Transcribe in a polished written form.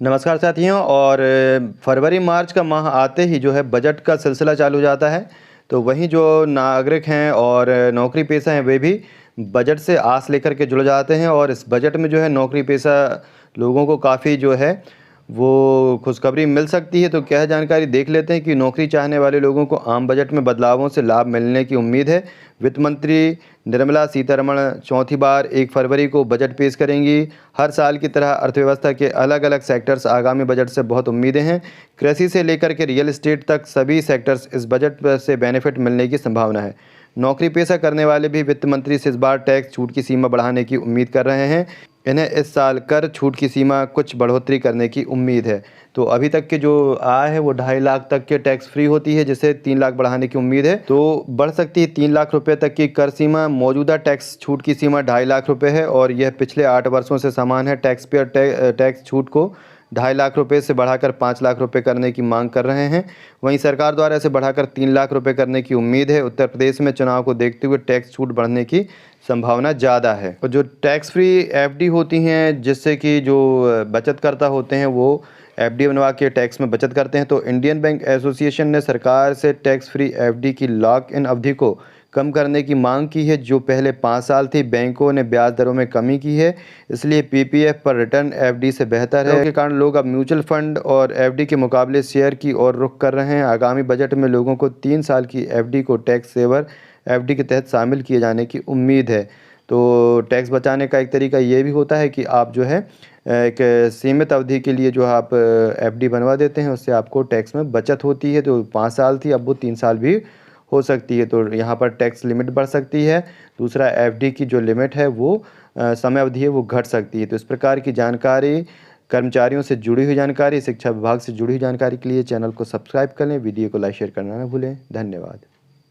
नमस्कार साथियों। और फरवरी मार्च का माह आते ही जो है बजट का सिलसिला चालू हो जाता है। तो वहीं जो नागरिक हैं और नौकरी पेशा हैं वे भी बजट से आस लेकर के जुड़ जाते हैं। और इस बजट में जो है नौकरी पेशा लोगों को काफ़ी जो है वो खुशखबरी मिल सकती है। तो क्या है जानकारी देख लेते हैं कि नौकरी चाहने वाले लोगों को आम बजट में बदलावों से लाभ मिलने की उम्मीद है। वित्त मंत्री निर्मला सीतारमण चौथी बार 1 फरवरी को बजट पेश करेंगी। हर साल की तरह अर्थव्यवस्था के अलग अलग सेक्टर्स आगामी बजट से बहुत उम्मीदें हैं। कृषि से लेकर के रियल एस्टेट तक सभी सेक्टर्स इस बजट से बेनिफिट मिलने की संभावना है। नौकरी पेशा करने वाले भी वित्त मंत्री से इस बार टैक्स छूट की सीमा बढ़ाने की उम्मीद कर रहे हैं। इन्हें इस साल कर छूट की सीमा कुछ बढ़ोतरी करने की उम्मीद है। तो अभी तक के जो आय है वो 2.5 लाख तक के टैक्स फ्री होती है, जिसे 3 लाख बढ़ाने की उम्मीद है। तो बढ़ सकती है 3 लाख रुपए तक की कर सीमा। मौजूदा टैक्स छूट की सीमा 2.5 लाख रुपए है और यह पिछले 8 वर्षों से समान है। टैक्स पेयर टैक्स छूट को 2.5 लाख रुपए से बढ़ाकर 5 लाख रुपए करने की मांग कर रहे हैं। वहीं सरकार द्वारा इसे बढ़ाकर 3 लाख रुपए करने की उम्मीद है। उत्तर प्रदेश में चुनाव को देखते हुए टैक्स छूट बढ़ने की संभावना ज़्यादा है। और जो टैक्स फ्री एफडी होती हैं, जिससे कि जो बचतकर्ता होते हैं वो एफडी बनवा के टैक्स में बचत करते हैं, तो इंडियन बैंक एसोसिएशन ने सरकार से टैक्स फ्री एफडी की लॉक इन अवधि को कम करने की मांग की है, जो पहले 5 साल थी। बैंकों ने ब्याज दरों में कमी की है, इसलिए पीपीएफ पर रिटर्न एफडी से बेहतर है। के कारण लोग अब म्यूचुअल फंड और एफडी के मुकाबले शेयर की ओर रुख कर रहे हैं। आगामी बजट में लोगों को 3 साल की एफडी को टैक्स सेवर एफडी के तहत शामिल किए जाने की उम्मीद है। तो टैक्स बचाने का एक तरीका ये भी होता है कि आप जो है एक सीमित अवधि के लिए जो आप एफडी बनवा देते हैं, उससे आपको टैक्स में बचत होती है। तो 5 साल थी, अब वो 3 साल भी हो सकती है। तो यहाँ पर टैक्स लिमिट बढ़ सकती है। दूसरा, एफडी की जो लिमिट है वो समय अवधि है वो घट सकती है। तो इस प्रकार की जानकारी, कर्मचारियों से जुड़ी हुई जानकारी, शिक्षा विभाग से जुड़ी हुई जानकारी के लिए चैनल को सब्सक्राइब कर लें। वीडियो को लाइक शेयर करना ना भूलें। धन्यवाद।